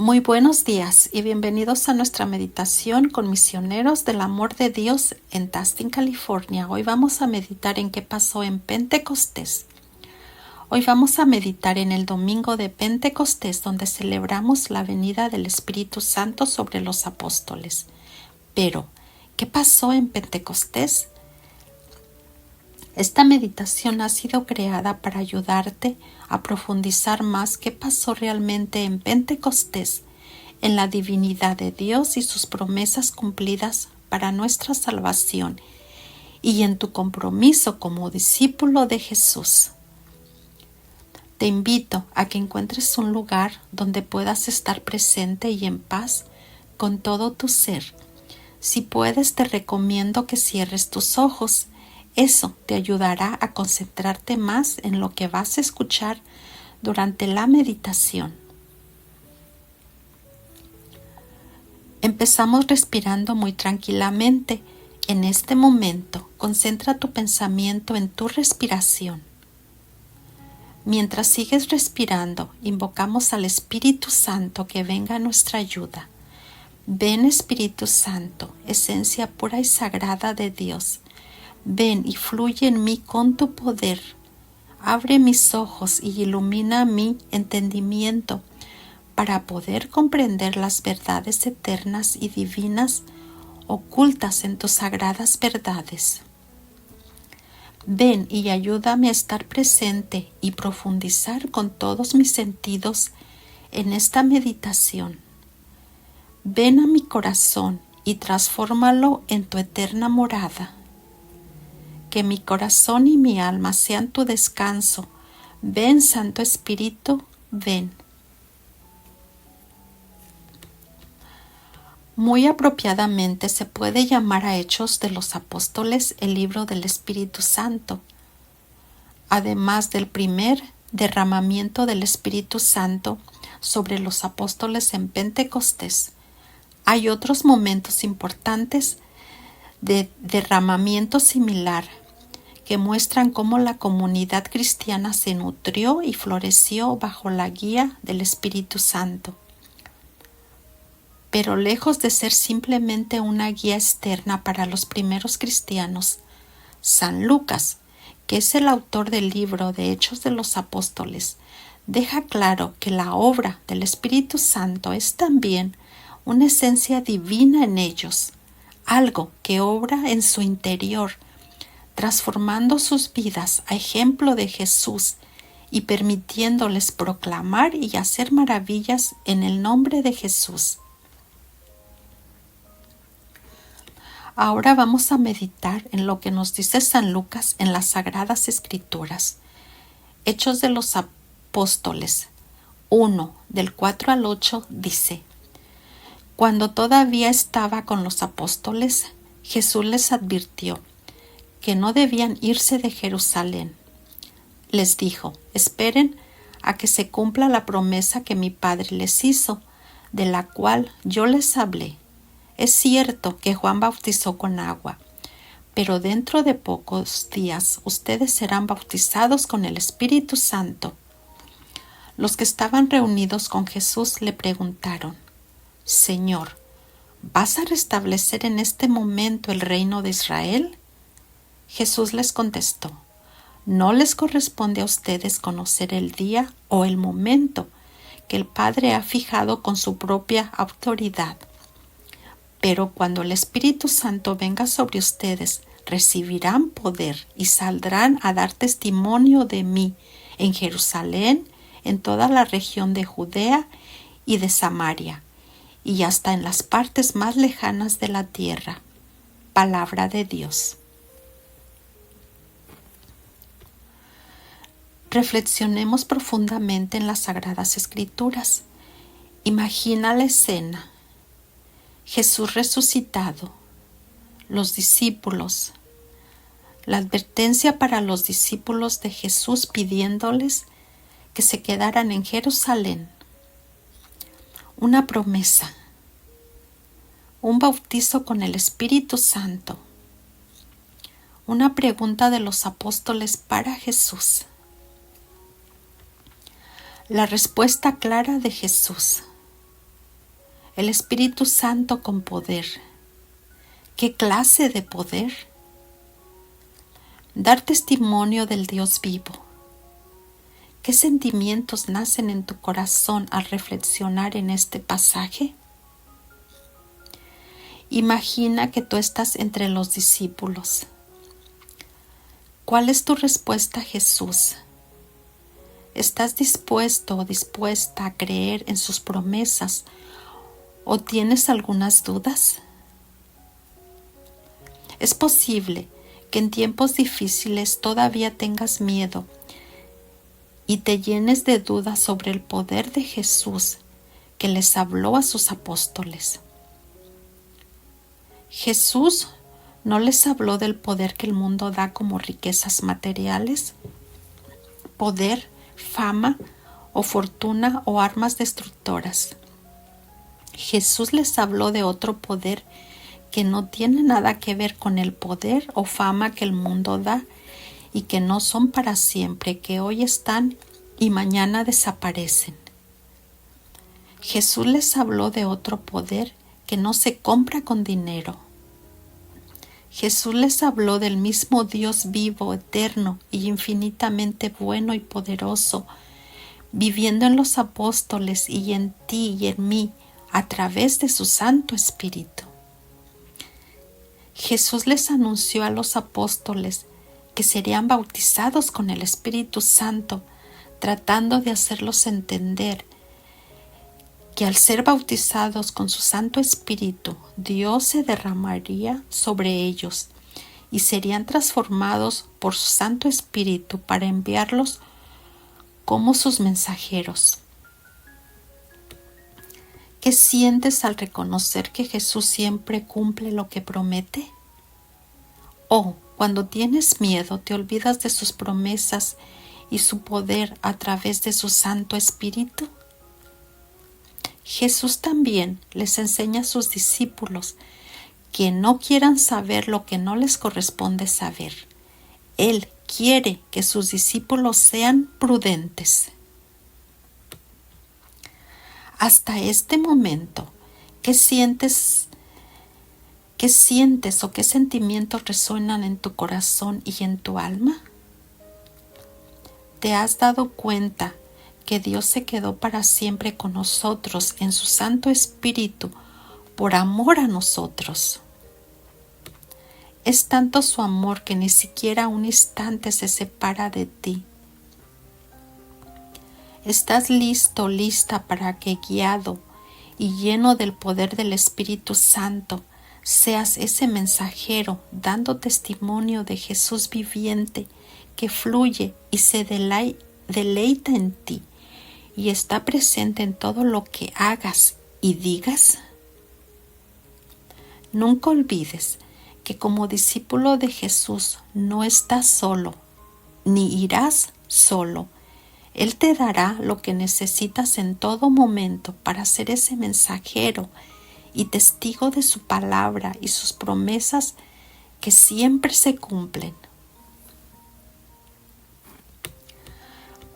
Muy buenos días y bienvenidos a nuestra meditación con misioneros del amor de Dios en Tustin, California. Hoy vamos a meditar en qué pasó en Pentecostés. Hoy vamos a meditar en el domingo de Pentecostés, donde celebramos la venida del Espíritu Santo sobre los apóstoles. Pero, ¿qué pasó en Pentecostés? Esta meditación ha sido creada para ayudarte a profundizar más qué pasó realmente en Pentecostés, en la divinidad de Dios y sus promesas cumplidas para nuestra salvación, y en tu compromiso como discípulo de Jesús. Te invito a que encuentres un lugar donde puedas estar presente y en paz con todo tu ser. Si puedes, te recomiendo que cierres tus ojos. Eso te ayudará a concentrarte más en lo que vas a escuchar durante la meditación. Empezamos respirando muy tranquilamente. En este momento, concentra tu pensamiento en tu respiración. Mientras sigues respirando, invocamos al Espíritu Santo que venga a nuestra ayuda. Ven, Espíritu Santo, esencia pura y sagrada de Dios. Ven y fluye en mí con tu poder. Abre mis ojos y ilumina mi entendimiento para poder comprender las verdades eternas y divinas ocultas en tus sagradas verdades. Ven y ayúdame a estar presente y profundizar con todos mis sentidos en esta meditación. Ven a mi corazón y transfórmalo en tu eterna morada. Que mi corazón y mi alma sean tu descanso. Ven, Santo Espíritu, ven. Muy apropiadamente se puede llamar a Hechos de los Apóstoles el libro del Espíritu Santo. Además del primer derramamiento del Espíritu Santo sobre los apóstoles en Pentecostés, hay otros momentos importantes de derramamiento similar que muestran cómo la comunidad cristiana se nutrió y floreció bajo la guía del Espíritu Santo. Pero lejos de ser simplemente una guía externa para los primeros cristianos, San Lucas, que es el autor del libro de Hechos de los Apóstoles, deja claro que la obra del Espíritu Santo es también una esencia divina en ellos, algo que obra en su interior, transformando sus vidas a ejemplo de Jesús y permitiéndoles proclamar y hacer maravillas en el nombre de Jesús. Ahora vamos a meditar en lo que nos dice San Lucas en las Sagradas Escrituras. Hechos de los Apóstoles 1, del 4 al 8 dice: Cuando todavía estaba con los apóstoles, Jesús les advirtió que no debían irse de Jerusalén. Les dijo: esperen a que se cumpla la promesa que mi Padre les hizo, de la cual yo les hablé. Es cierto que Juan bautizó con agua, pero dentro de pocos días ustedes serán bautizados con el Espíritu Santo. Los que estaban reunidos con Jesús le preguntaron: Señor, ¿vas a restablecer en este momento el reino de Israel? Jesús les contestó: no les corresponde a ustedes conocer el día o el momento que el Padre ha fijado con su propia autoridad. Pero cuando el Espíritu Santo venga sobre ustedes, recibirán poder y saldrán a dar testimonio de mí en Jerusalén, en toda la región de Judea y de Samaria, y hasta en las partes más lejanas de la tierra. Palabra de Dios. Reflexionemos profundamente en las Sagradas Escrituras. Imagina la escena. Jesús resucitado, los discípulos, la advertencia para los discípulos de Jesús pidiéndoles que se quedaran en Jerusalén, una promesa, un bautizo con el Espíritu Santo, una pregunta de los apóstoles para Jesús. La respuesta clara de Jesús: El Espíritu Santo con poder. ¿Qué clase de poder? Dar testimonio del Dios vivo. ¿Qué sentimientos nacen en tu corazón al reflexionar en este pasaje? Imagina que tú estás entre los discípulos. ¿Cuál es tu respuesta a Jesús? ¿Estás dispuesto o dispuesta a creer en sus promesas o tienes algunas dudas? Es posible que en tiempos difíciles todavía tengas miedo y te llenes de dudas sobre el poder de Jesús que les habló a sus apóstoles. Jesús no les habló del poder que el mundo da como riquezas materiales, poder, fama o fortuna o armas destructoras. Jesús les habló de otro poder que no tiene nada que ver con el poder o fama que el mundo da y que no son para siempre, que hoy están y mañana desaparecen. Jesús les habló de otro poder que no se compra con dinero. Jesús les habló del mismo Dios vivo, eterno y infinitamente bueno y poderoso, viviendo en los apóstoles y en ti y en mí a través de su Santo Espíritu. Jesús les anunció a los apóstoles que serían bautizados con el Espíritu Santo, tratando de hacerlos entender que al ser bautizados con su Santo Espíritu, Dios se derramaría sobre ellos y serían transformados por su Santo Espíritu para enviarlos como sus mensajeros. ¿Qué sientes al reconocer que Jesús siempre cumple lo que promete? ¿O cuando tienes miedo te olvidas de sus promesas y su poder a través de su Santo Espíritu? Jesús también les enseña a sus discípulos que no quieran saber lo que no les corresponde saber. Él quiere que sus discípulos sean prudentes. Hasta este momento, ¿qué sientes o qué sentimientos resuenan en tu corazón y en tu alma? ¿Te has dado cuenta que Dios se quedó para siempre con nosotros en su Santo Espíritu por amor a nosotros? Es tanto su amor que ni siquiera un instante se separa de ti. ¿Estás listo, lista para que, guiado y lleno del poder del Espíritu Santo, seas ese mensajero dando testimonio de Jesús viviente que fluye y se deleita en ti y está presente en todo lo que hagas y digas? Nunca olvides que como discípulo de Jesús no estás solo, ni irás solo. Él te dará lo que necesitas en todo momento para ser ese mensajero y testigo de su palabra y sus promesas que siempre se cumplen.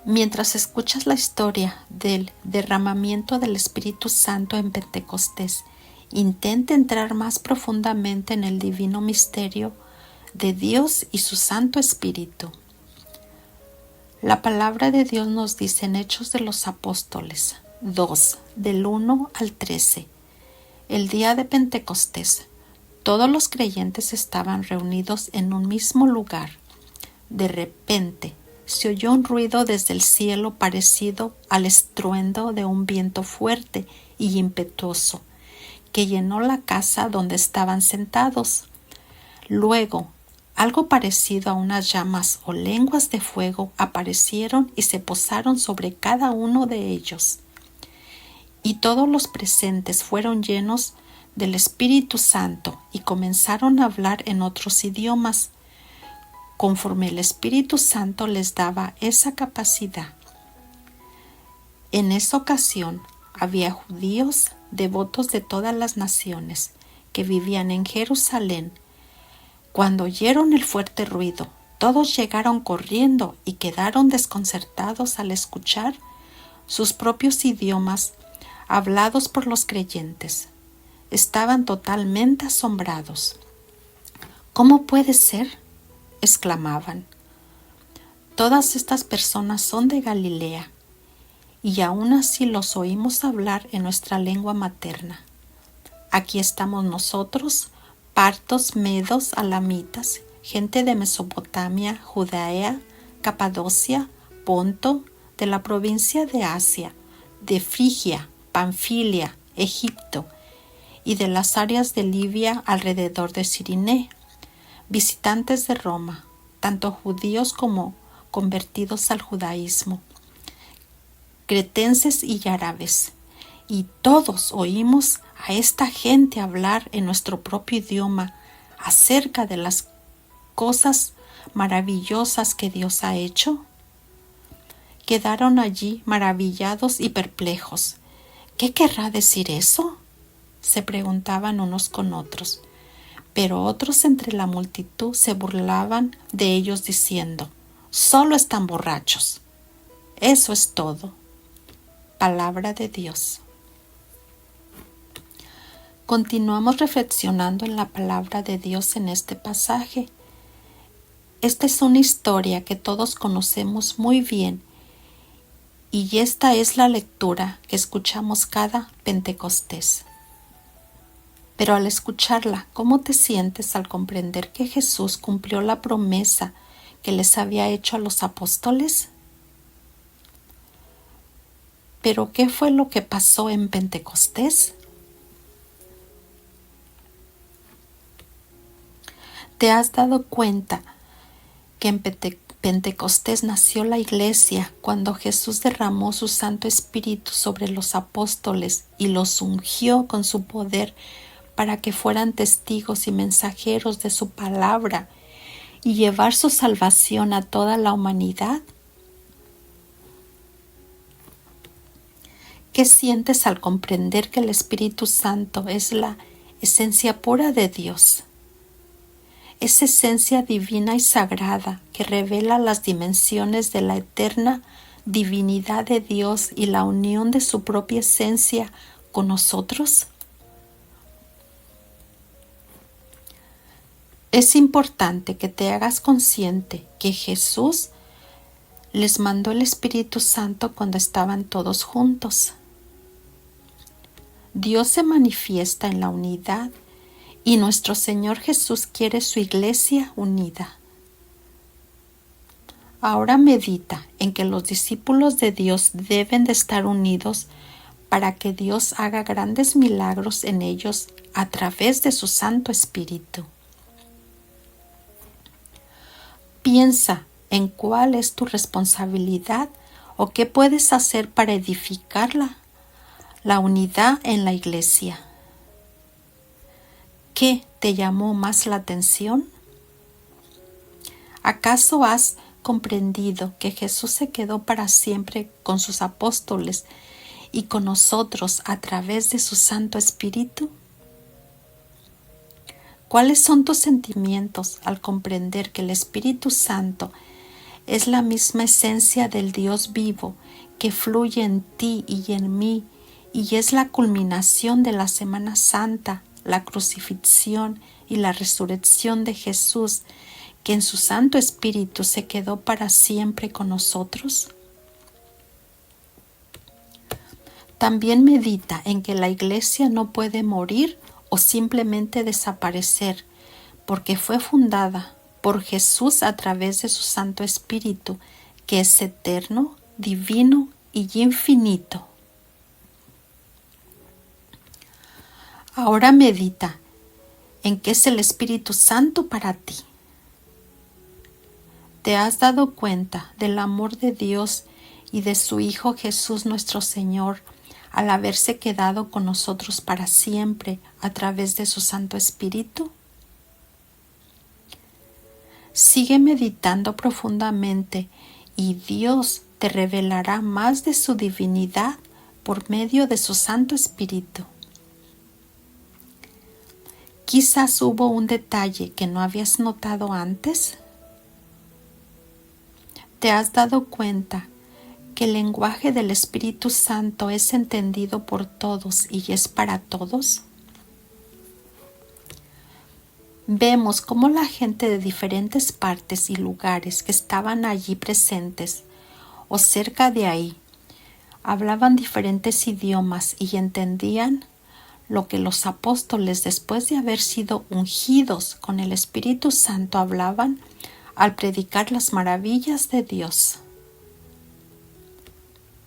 Mientras escuchas la historia del derramamiento del Espíritu Santo en Pentecostés, intenta entrar más profundamente en el divino misterio de Dios y su Santo Espíritu. La palabra de Dios nos dice en Hechos de los Apóstoles 2, del 1 al 13. El día de Pentecostés, todos los creyentes estaban reunidos en un mismo lugar. De repente, se oyó un ruido desde el cielo parecido al estruendo de un viento fuerte y impetuoso, que llenó la casa donde estaban sentados. Luego, algo parecido a unas llamas o lenguas de fuego aparecieron y se posaron sobre cada uno de ellos. Y todos los presentes fueron llenos del Espíritu Santo y comenzaron a hablar en otros idiomas, conforme el Espíritu Santo les daba esa capacidad. En esa ocasión había judíos devotos de todas las naciones que vivían en Jerusalén. Cuando oyeron el fuerte ruido, todos llegaron corriendo y quedaron desconcertados al escuchar sus propios idiomas hablados por los creyentes. Estaban totalmente asombrados. ¿Cómo puede ser?, exclamaban. Todas estas personas son de Galilea, y aún así los oímos hablar en nuestra lengua materna. Aquí estamos nosotros, partos, medos, alamitas, gente de Mesopotamia, Judea, Capadocia, Ponto, de la provincia de Asia, de Frigia, Panfilia, Egipto, y de las áreas de Libia alrededor de Cirené, visitantes de Roma, tanto judíos como convertidos al judaísmo, cretenses y árabes, y todos oímos a esta gente hablar en nuestro propio idioma acerca de las cosas maravillosas que Dios ha hecho. Quedaron allí maravillados y perplejos. ¿Qué querrá decir eso?, se preguntaban unos con otros. Pero otros entre la multitud se burlaban de ellos diciendo: solo están borrachos. Eso es todo. Palabra de Dios. Continuamos reflexionando en la palabra de Dios en este pasaje. Esta es una historia que todos conocemos muy bien, y esta es la lectura que escuchamos cada Pentecostés. Pero al escucharla, ¿cómo te sientes al comprender que Jesús cumplió la promesa que les había hecho a los apóstoles? ¿Pero qué fue lo que pasó en Pentecostés? ¿Te has dado cuenta que en Pentecostés nació la iglesia cuando Jesús derramó su Santo Espíritu sobre los apóstoles y los ungió con su poder para que fueran testigos y mensajeros de su palabra y llevar su salvación a toda la humanidad? ¿Qué sientes al comprender que el Espíritu Santo es la esencia pura de Dios? Es esencia divina y sagrada que revela las dimensiones de la eterna divinidad de Dios y la unión de su propia esencia con nosotros. Es importante que te hagas consciente que Jesús les mandó el Espíritu Santo cuando estaban todos juntos. Dios se manifiesta en la unidad y nuestro Señor Jesús quiere su iglesia unida. Ahora medita en que los discípulos de Dios deben de estar unidos para que Dios haga grandes milagros en ellos a través de su Santo Espíritu. Piensa en cuál es tu responsabilidad o qué puedes hacer para edificar la unidad en la iglesia. ¿Qué te llamó más la atención? ¿Acaso has comprendido que Jesús se quedó para siempre con sus apóstoles y con nosotros a través de su Santo Espíritu? ¿Cuáles son tus sentimientos al comprender que el Espíritu Santo es la misma esencia del Dios vivo que fluye en ti y en mí, y es la culminación de la Semana Santa, la crucifixión y la resurrección de Jesús, que en su Santo Espíritu se quedó para siempre con nosotros? También medita en que la iglesia no puede morir o simplemente desaparecer, porque fue fundada por Jesús a través de su Santo Espíritu, que es eterno, divino y infinito. Ahora medita en qué es el Espíritu Santo para ti. ¿Te has dado cuenta del amor de Dios y de su Hijo Jesús nuestro Señor al haberse quedado con nosotros para siempre a través de su Santo Espíritu? Sigue meditando profundamente y Dios te revelará más de su divinidad por medio de su Santo Espíritu. Quizás hubo un detalle que no habías notado antes. ¿Te has dado cuenta que el lenguaje del Espíritu Santo es entendido por todos y es para todos? Vemos cómo la gente de diferentes partes y lugares que estaban allí presentes o cerca de ahí hablaban diferentes idiomas y entendían lo que los apóstoles, después de haber sido ungidos con el Espíritu Santo, hablaban al predicar las maravillas de Dios.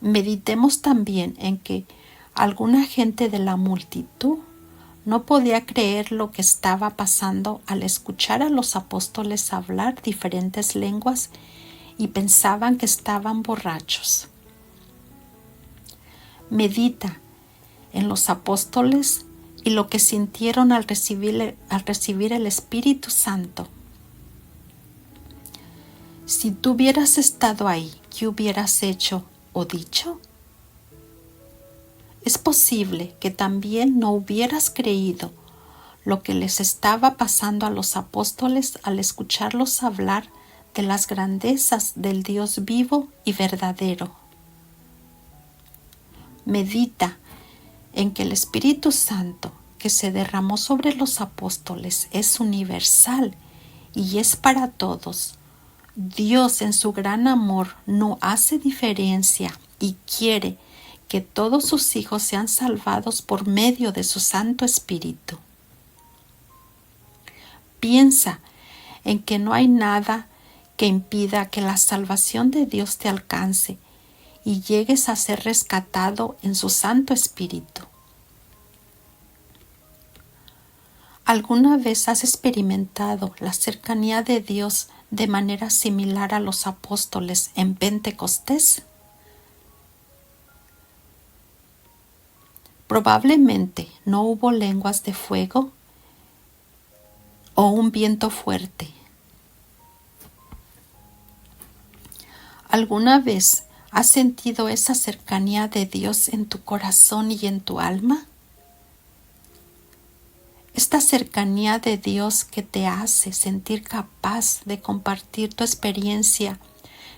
Meditemos también en que alguna gente de la multitud no podía creer lo que estaba pasando al escuchar a los apóstoles hablar diferentes lenguas y pensaban que estaban borrachos. Medita en los apóstoles y lo que sintieron al recibir el Espíritu Santo. Si tú hubieras estado ahí, ¿qué hubieras hecho o dicho? Es posible que también no hubieras creído lo que les estaba pasando a los apóstoles al escucharlos hablar de las grandezas del Dios vivo y verdadero. Medita en que el Espíritu Santo que se derramó sobre los apóstoles es universal y es para todos. Dios en su gran amor no hace diferencia y quiere que todos sus hijos sean salvados por medio de su Santo Espíritu. Piensa en que no hay nada que impida que la salvación de Dios te alcance y llegues a ser rescatado en su Santo Espíritu. ¿Alguna vez has experimentado la cercanía de Dios de manera similar a los apóstoles en Pentecostés? Probablemente no hubo lenguas de fuego o un viento fuerte. ¿Alguna vez has sentido esa cercanía de Dios en tu corazón y en tu alma? Esta cercanía de Dios que te hace sentir capaz de compartir tu experiencia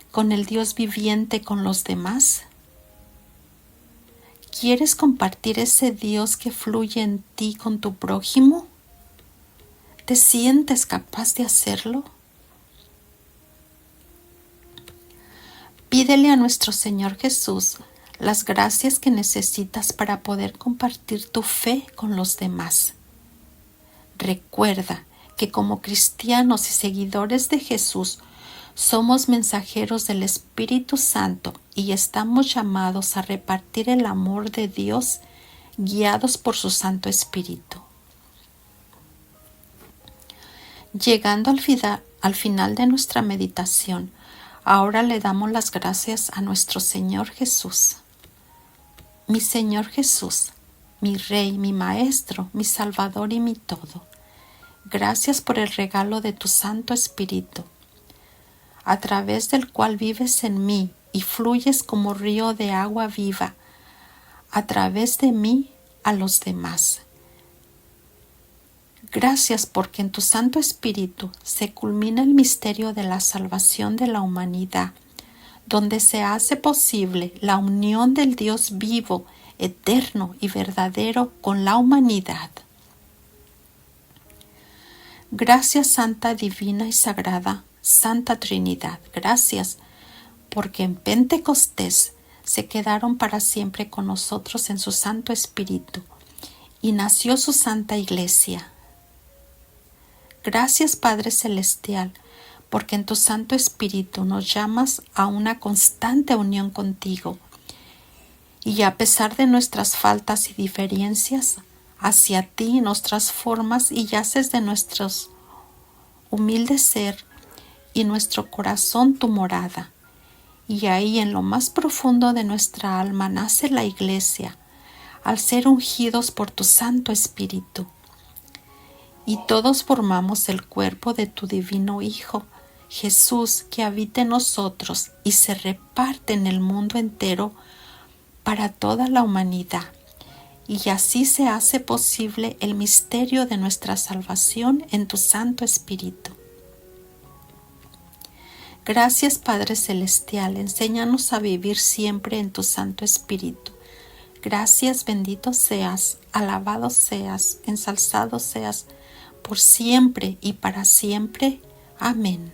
con el Dios viviente con los demás. ¿Quieres compartir ese Dios que fluye en ti con tu prójimo? ¿Te sientes capaz de hacerlo? Pídele a nuestro Señor Jesús las gracias que necesitas para poder compartir tu fe con los demás. Recuerda que como cristianos y seguidores de Jesús somos mensajeros del Espíritu Santo y estamos llamados a repartir el amor de Dios guiados por su Santo Espíritu. Llegando al final de nuestra meditación, ahora le damos las gracias a nuestro Señor Jesús. Mi Señor Jesús, mi Rey, mi Maestro, mi Salvador y mi todo. Gracias por el regalo de tu Santo Espíritu, a través del cual vives en mí y fluyes como río de agua viva, a través de mí a los demás. Gracias porque en tu Santo Espíritu se culmina el misterio de la salvación de la humanidad, donde se hace posible la unión del Dios vivo, eterno y verdadero con la humanidad. Gracias, Santa, Divina y Sagrada, Santa Trinidad. Gracias porque en Pentecostés se quedaron para siempre con nosotros en su Santo Espíritu y nació su Santa Iglesia. Gracias, Padre Celestial, porque en tu Santo Espíritu nos llamas a una constante unión contigo y a pesar de nuestras faltas y diferencias, hacia ti nos transformas y haces de nuestros humildes ser y nuestro corazón tu morada. Y ahí en lo más profundo de nuestra alma nace la Iglesia, al ser ungidos por tu Santo Espíritu. Y todos formamos el cuerpo de tu divino Hijo, Jesús, que habita en nosotros y se reparte en el mundo entero para toda la humanidad. Y así se hace posible el misterio de nuestra salvación en tu Santo Espíritu. Gracias Padre Celestial, enséñanos a vivir siempre en tu Santo Espíritu. Gracias, bendito seas, alabado seas, ensalzado seas, por siempre y para siempre. Amén.